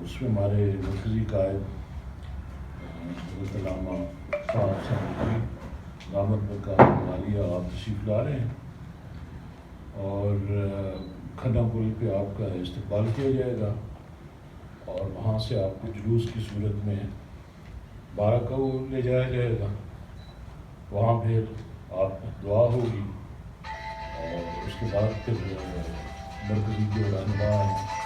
اس میں ہمارے مرکزی قائد حضرت علامہ صاحب صاحب دامت برکاتہ عالیہ آپ تشریف لا رہے ہیں اور کھنہ پل پہ آپ کا استقبال کیا جائے گا اور وہاں سے آپ کو جلوس کی صورت میں بارہ لے جایا جائے گا. وہاں پھر آپ دعا ہوگی اور اس کے بعد پھر مرکزی جو رہنما ہیں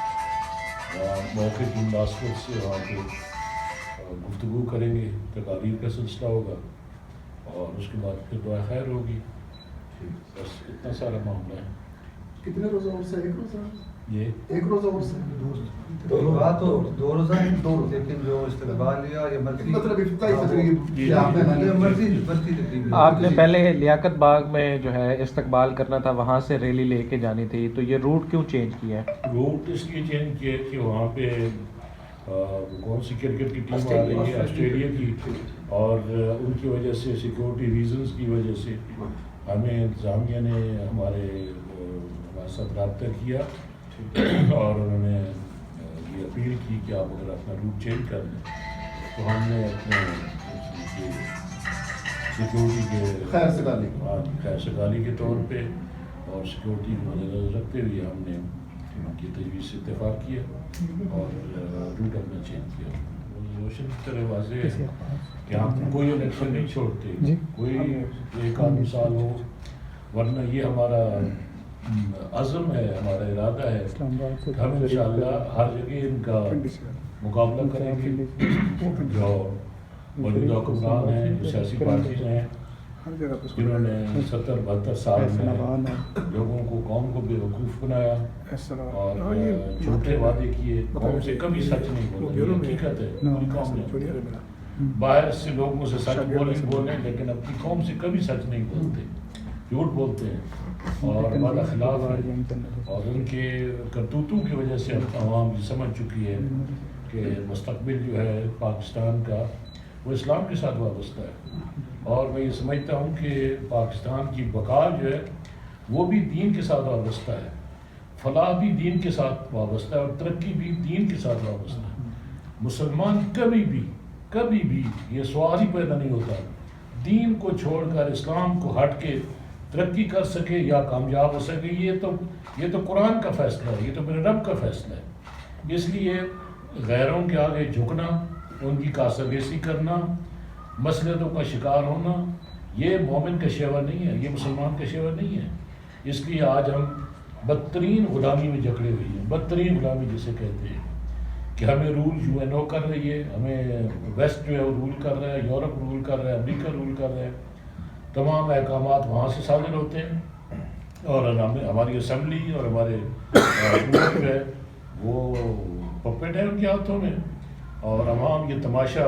موقع کی مناسبت سے وہاں پہ گفتگو کریں گے, تقاریر کا سلسلہ ہوگا اور اس کے بعد پھر دعا خیر ہوگی. بس اتنا سارا معاملہ ہے. کتنے روزہ اور سے؟ ایک روزہ؟ یہ ایک روزہ اور سے؟ دو روزہ ہیں, لیکن جو استقبال لیا یہ مرضی مطلب افتتاحی تقریب مرضی آپ نے پہلے لیاقت باغ میں جو ہے استقبال کرنا تھا, وہاں سے ریلی لے کے جانی تھی, تو یہ روٹ کیوں چینج کیا ہے؟ روٹ اس لیے چینج کیا کہ وہاں پہ کون سی کرکٹ کی ٹیم آ رہی ہے آسٹریلیا کی, اور ان کی وجہ سے سیکورٹی ریزنز کی وجہ سے ہمیں انتظامیہ نے ہمارے ساتھ رابطہ کیا اور انہوں نے یہ اپیل کی کہ آپ اگر اپنا روٹ چینج کر دیں, تو ہم نے اپنے سیکورٹی کے خیر سگالی کے طور پہ اور سیکورٹی کو مد نظر رکھتے ہوئے ہم نے ان کی تجویز سے اتفاق کیا اور روٹ اپنا چینج کیا. روشن کی طرح واضح ہے کہ ہم کوئی الیکشن نہیں چھوڑتے, کوئی ایک آدھ مثال ہو, ورنہ یہ ہمارا عزم ہے, ہمارا ارادہ ہے. ہم انشاءاللہ ہر جگہ ان کا مقابلہ کریں گے. جو موجودہ حکمران ہیں, جو سیاسی پارٹیز ہیں, جنہوں نے 70-72 سال میں لوگوں کو, قوم کو بے وقوف بنایا اور جھوٹے وعدے کیے, قوم سے کبھی سچ نہیں بولے. یہ حقیقت ہے, پوری قوم نے باہر سے لوگوں سے سچ بولیں لیکن اپنی قوم سے کبھی سچ نہیں بولتے, جھوٹ بولتے ہیں اور ہمارا خلاف ہے. اور ان کے کرتوتوں کی وجہ سے عوام یہ سمجھ چکی ہے کہ مستقبل جو ہے پاکستان کا وہ اسلام کے ساتھ وابستہ ہے. اور میں یہ سمجھتا ہوں کہ پاکستان کی بقا جو ہے وہ بھی دین کے ساتھ وابستہ ہے, فلاح بھی دین کے ساتھ وابستہ ہے اور ترقی بھی دین کے ساتھ وابستہ ہے. مسلمان کبھی بھی یہ سوال ہی پیدا نہیں ہوتا دین کو چھوڑ کر اسلام کو ہٹ کے ترقی کر سکے یا کامیاب ہو سکے. یہ تو قرآن کا فیصلہ ہے, یہ تو میرے رب کا فیصلہ ہے. اس لیے غیروں کے آگے جھکنا, ان کی کاسہ بیسی کرنا, مصلحتوں کا شکار ہونا, یہ مومن کا شیوا نہیں ہے, یہ مسلمان کا شیوا نہیں ہے. اس لیے آج ہم بدترین غلامی میں جکڑے ہوئے ہیں, بدترین غلامی جسے کہتے ہیں کہ ہمیں رول یو این او کر رہی ہے, ہمیں ویسٹ جو ہے وہ رول کر رہا ہے, یورپ رول کر رہا ہے, امریکہ رول کر رہا ہے. تمام احکامات وہاں سے صادر ہوتے ہیں اور ہماری اسمبلی اور ہمارے حکومت جو ہے وہ پپیٹ ہے ان کے ہاتھوں میں, اور عوام یہ تماشا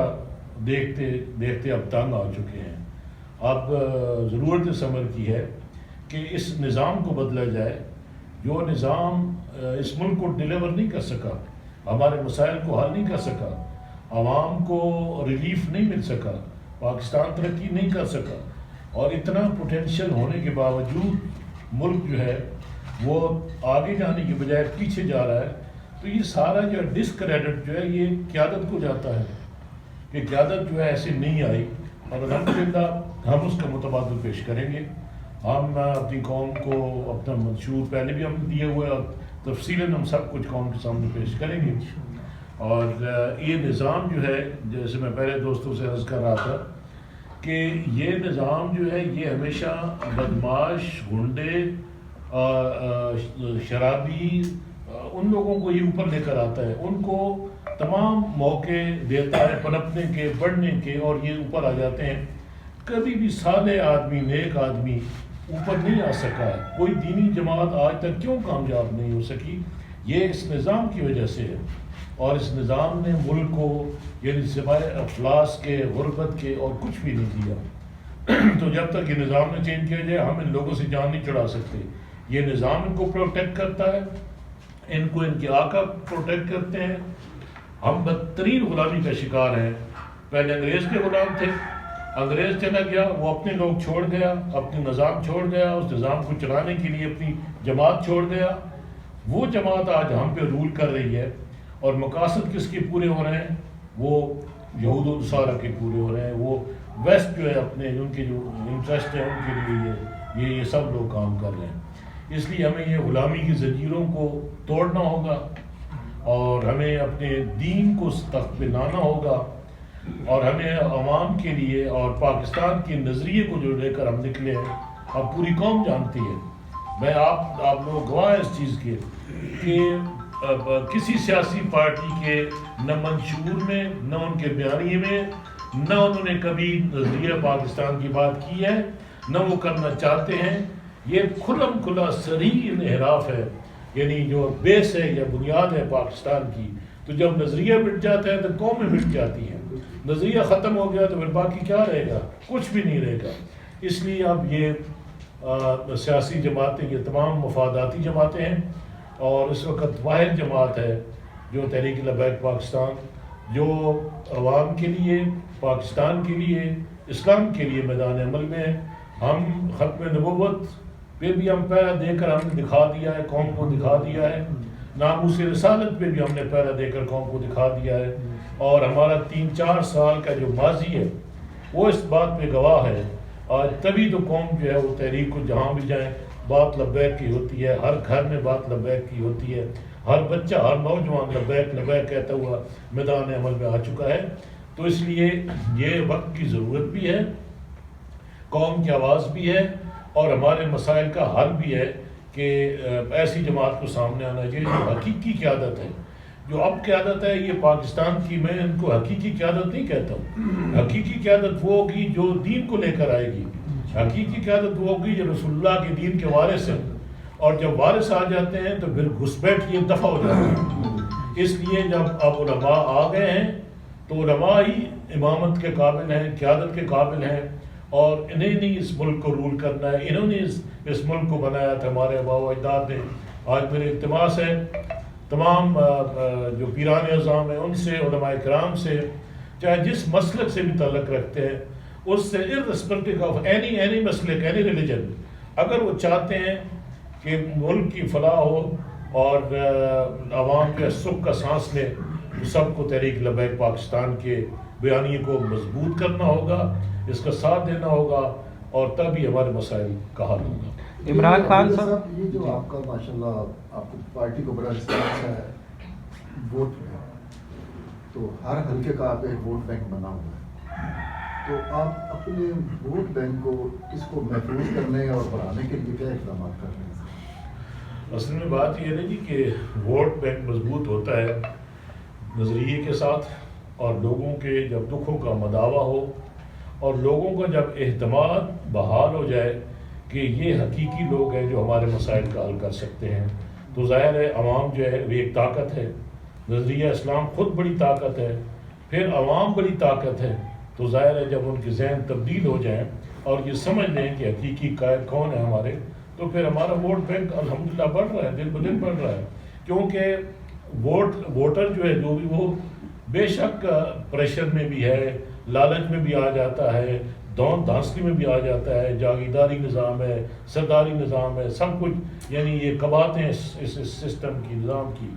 دیکھتے دیکھتے اب تنگ آ چکے ہیں. اب ضرورت اس عمل کی ہے کہ اس نظام کو بدلا جائے جو نظام اس ملک کو ڈیلیور نہیں کر سکا, ہمارے مسائل کو حل نہیں کر سکا, عوام کو ریلیف نہیں مل سکا, پاکستان ترقی نہیں کر سکا, اور اتنا پوٹینشیل ہونے کے باوجود ملک جو ہے وہ آگے جانے کے بجائے پیچھے جا رہا ہے. تو یہ سارا جو ڈسکریڈٹ جو ہے یہ قیادت کو جاتا ہے کہ قیادت جو ہے ایسے نہیں آئی, اور الحمدللہ ہم اس کا متبادل پیش کریں گے. ہم اپنی قوم کو اپنا منشور پہلے بھی ہم دیے ہوئے اور تفصیلاً ہم سب کچھ قوم کے سامنے پیش کریں گے. اور یہ نظام جو ہے, جیسے میں پہلے دوستوں سے عرض کر رہا تھا کہ یہ نظام جو ہے یہ ہمیشہ بدماش, گنڈے, شرابی, ان لوگوں کو یہ اوپر لے کر آتا ہے, ان کو تمام موقع دیتا ہے پنپنے کے, بڑھنے کے, اور یہ اوپر آ جاتے ہیں. کبھی بھی صالح آدمی, نیک آدمی اوپر نہیں آ سکا ہے. کوئی دینی جماعت آج تک کیوں کامیاب نہیں ہو سکی؟ یہ اس نظام کی وجہ سے ہے. اور اس نظام نے ملک کو یعنی سوائے افلاس کے, غربت کے اور کچھ بھی نہیں دیا. تو جب تک یہ نظام نہ چینج کیا جائے ہم ان لوگوں سے جان نہیں چڑھا سکتے. یہ نظام ان کو پروٹیکٹ کرتا ہے, ان کو ان کے آقا پروٹیکٹ کرتے ہیں. ہم بدترین غلامی کا شکار ہیں. پہلے انگریز کے غلام تھے, انگریز چلا گیا, وہ اپنے لوگ چھوڑ گیا, اپنے نظام چھوڑ گیا, اس نظام کو چلانے کے لیے اپنی جماعت چھوڑ گیا. وہ جماعت آج ہم پہ رول کر رہی ہے, اور مقاصد کس کے پورے ہو رہے ہیں؟ وہ یہود و نصارہ کے پورے ہو رہے ہیں. وہ ویسٹ جو ہے اپنے ان کے جو انٹرسٹ ہیں ان کے لیے یہ سب لوگ کام کر رہے ہیں. اس لیے ہمیں یہ غلامی کی زنجیروں کو توڑنا ہوگا اور ہمیں اپنے دین کو تخت پہ لانا ہوگا اور ہمیں عوام کے لیے اور پاکستان کے نظریے کو جو لے کر ہم نکلے ہیں اب پوری قوم جانتی ہے. میں آپ لوگ گواہ اس چیز کے کہ کسی سیاسی پارٹی کے نہ منشور میں نہ ان کے بیانیے میں نہ انہوں نے کبھی نظریہ پاکستان کی بات کی ہے نہ وہ کرنا چاہتے ہیں. یہ کھلم کھلا صریح انحراف ہے، یعنی جو بیس ہے یا بنیاد ہے پاکستان کی. تو جب نظریہ مٹ جاتا ہے تو قومیں مٹ جاتی ہیں. نظریہ ختم ہو گیا تو پھر باقی کیا رہے گا؟ کچھ بھی نہیں رہے گا. اس لیے اب یہ سیاسی جماعتیں یہ تمام مفاداتی جماعتیں ہیں اور اس وقت واحد جماعت ہے جو تحریک لبیک پاکستان، جو عوام کے لیے، پاکستان کے لیے، اسلام کے لیے میدان عمل میں ہے. ہم ختم نبوت پہ بھی ہم پہرا دے کر ہم نے دکھا دیا ہے، قوم کو دکھا دیا ہے. ناموس رسالت پہ بھی ہم نے پہرا دے کر قوم کو دکھا دیا ہے. اور ہمارا 3-4 سال کا جو ماضی ہے وہ اس بات پہ گواہ ہے. آج تبھی تو قوم جو ہے وہ تحریک کو جہاں بھی جائیں بات لبیک کی ہوتی ہے، ہر گھر میں بات لبیک کی ہوتی ہے، ہر بچہ ہر نوجوان لبیک لبیک کہتا ہوا میدان عمل میں آ چکا ہے. تو اس لیے یہ وقت کی ضرورت بھی ہے، قوم کی آواز بھی ہے اور ہمارے مسائل کا حل بھی ہے کہ ایسی جماعت کو سامنے آنا چاہیے جو حقیقی قیادت ہے. جو اب قیادت ہے یہ پاکستان کی، میں ان کو حقیقی قیادت نہیں کہتا ہوں. حقیقی قیادت وہ ہوگی جو دین کو لے کر آئے گی. حقیقی قیادت وہ ہوگی جو رسول اللہ کے دین کے وارث ہیں. اور جب وارث آ جاتے ہیں تو پھر گھسپیٹ یہ دفع ہو جاتی ہے. اس لیے جب اب علماء آ گئے ہیں تو علماء ہی امامت کے قابل ہیں، قیادت کے قابل ہیں اور انہیں نہیں اس ملک کو رول کرنا ہے. انہوں نے اس ملک کو بنایا تھا، ہمارے آباء و اجداد نے. آج میرے التماس ہے تمام جو پیران اعظام ہیں ان سے، علماء کرام سے، چاہے جس مسلک سے بھی تعلق رکھتے ہیں، اس سے irrespective of any مسلک، any religion، اگر وہ چاہتے ہیں کہ ملک کی فلاح ہو اور عوام کے سکھ کا سانس لے، سب کو تحریک لبیک پاکستان کے بیانیے کو مضبوط کرنا ہوگا، اس کا ساتھ دینا ہوگا اور تبھی ہمارے مسائل کا حل ہوگا. عمران خان صاحب، یہ جو آپ کا ماشاءاللہ آپ کی پارٹی کو بڑا رسپانس ہے ووٹ میں، تو ہر حلقے کا آپ ایک ووٹ بینک بنا ہوا ہے، تو آپ اپنے ووٹ بینک کو اس کو محفوظ کرنے اور بڑھانے کے لیے کیا اقدامات کر رہے ہیں؟ اصل میں بات یہ ہے جی کہ ووٹ بینک مضبوط ہوتا ہے نظریے کے ساتھ اور لوگوں کے جب دکھوں کا مداوع ہو اور لوگوں کا جب اعتماد بحال ہو جائے کہ یہ حقیقی لوگ ہیں جو ہمارے مسائل کا حل کر سکتے ہیں. تو ظاہر ہے عوام جو ہے وہ ایک طاقت ہے. نظریہ اسلام خود بڑی طاقت ہے، پھر عوام بڑی طاقت ہے. تو ظاہر ہے جب ان کے ذہن تبدیل ہو جائیں اور یہ سمجھ لیں کہ حقیقی قائد کون ہے ہمارے، تو پھر ہمارا ووٹ بینک الحمدللہ بڑھ رہا ہے، دن بدن بڑھ رہا ہے. کیونکہ ووٹر جو ہے جو بھی وہ بے شک پریشر میں بھی ہے، لالچ میں بھی آ جاتا ہے، دون دھانسلی میں بھی آ جاتا ہے، جاگیرداری نظام ہے، سرداری نظام ہے، سب کچھ یعنی یہ قباطیں اس سسٹم کی، نظام کی.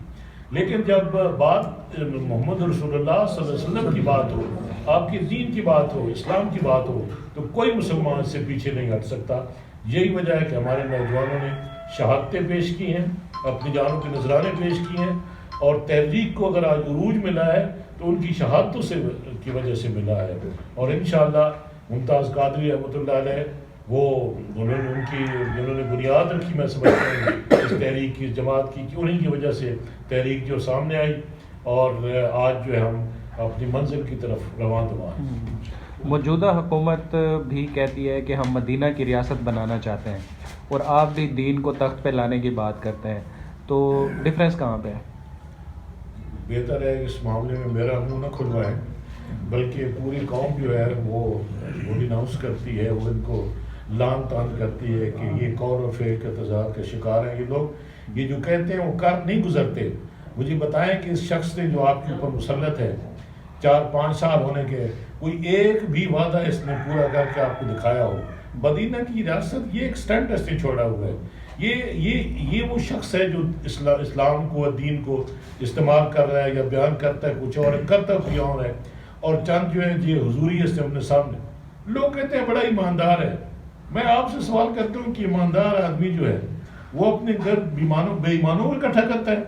لیکن جب بات محمد رسول اللہ صلی اللہ علیہ وسلم کی بات ہو، آپ کے دین کی بات ہو، اسلام کی بات ہو، تو کوئی مسلمان اس سے پیچھے نہیں ہٹ سکتا. یہی وجہ ہے کہ ہمارے نوجوانوں نے شہادتیں پیش کی ہیں، اپنی جانوں کے نذرانے پیش کی ہیں اور تحریک کو اگر آج عروج ملا ہے تو ان کی شہادتوں سے کی وجہ سے ملا ہے. اور انشاءاللہ ممتاز قادری رحمۃ اللہ علیہ وہ جنہوں نے بنیاد رکھی، میں سمجھتا ہوں اس تحریک کی، جماعت کی، کہ انہیں کی وجہ سے تحریک جو سامنے آئی اور آج جو ہے ہم اپنی منزل کی طرف رواں دواں ہیں. موجودہ حکومت بھی کہتی ہے کہ ہم مدینہ کی ریاست بنانا چاہتے ہیں اور آپ بھی دین کو تخت پہ لانے کی بات کرتے ہیں، تو ڈفرینس کہاں پہ ہے؟ بہتر ہے اس معاملے میں میرا منہ نہ کھلوائیں، بلکہ پوری قوم جو ہے وہ ڈیناؤنس کرتی ہے، وہ ان کو لان تان کرتی ہے کہ یہ قول و فعل کے تضاد کے شکار ہیں یہ لوگ. یہ جو کہتے ہیں وہ کر نہیں گزرتے. مجھے بتائیں کہ اس شخص نے جو آپ کے اوپر مسلط ہے 4-5 سال ہونے کے، کوئی ایک بھی وعدہ اس نے پورا کر کے آپ کو دکھایا ہو؟ مدینہ کی ریاست یہ ایک سٹنٹ اس نے چھوڑا ہوا ہے. یہ وہ شخص ہے جو اسلام کو اور دین کو استعمال کر رہا ہے یا بیان کرتا ہے کچھ اور کرتا کوئی اور ہے، اور چند جو ہے یہ حضوری ہے اپنے سامنے. لوگ کہتے ہیں بڑا ایماندار ہے. میں آپ سے سوال کرتا ہوں کہ ایماندار آدمی جو ہے وہ اپنے گھر بے ایمانوں کو اکٹھا کرتا ہے؟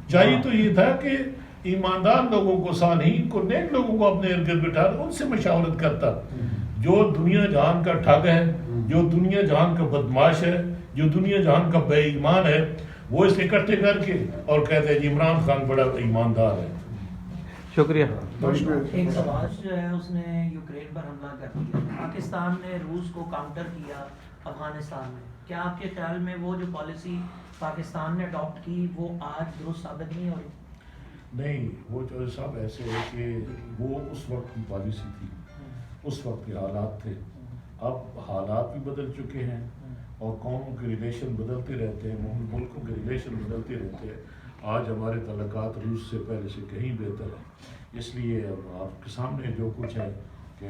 چاہیے تو یہ تھا کہ ایماندار لوگوں کو، صالحین کو، نیک لوگوں کو اپنے ارد گرد بٹھا ان سے مشاورت کرتا. جو دنیا جہان کا ٹھگ ہے، جو دنیا جہان کا بدماش ہے، جو دنیا جہان کا بے ایمان ہے، وہ اس اکٹھے کر کے اور کہتے ہیں عمران خان بڑا ایماندار ہے. شکریہ. ایک سوال جو ہے اس نے یوکرین پر حملہ کر دیا، پاکستان نے روس کو کاؤنٹر کیا افغانستان میں. کیا آپ کے خیال میں وہ جو پالیسی پاکستان نے اڈاپٹ کی وہ آج درست ثابت نہیں ہو رہی؟ نہیں، وہ جو صاحب ایسے ہے کہ وہ اس وقت کی پالیسی تھی، اس وقت کے حالات تھے. اب حالات بھی بدل چکے ہیں اور قوموں کے ریلیشن بدلتے رہتے ہیں، ملکوں کے ریلیشن بدلتے رہتے ہیں. آج ہمارے تعلقات روس سے پہلے سے کہیں بہتر ہیں. اس لیے آپ کے سامنے جو کچھ ہے کہ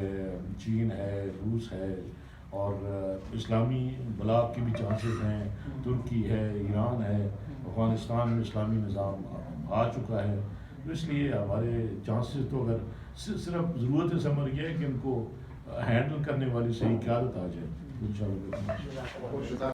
چین ہے، روس ہے، اور اسلامی بلاک کے بھی چانسز ہیں، ترکی ہے، ایران ہے، افغانستان میں اسلامی نظام آ چکا ہے. تو اس لیے ہمارے چانسز تو اگر صرف ضرورت اس عمر یہ ہے کہ ان کو ہینڈل کرنے والی صحیح قیادت آ جائے، انشاءاللہ.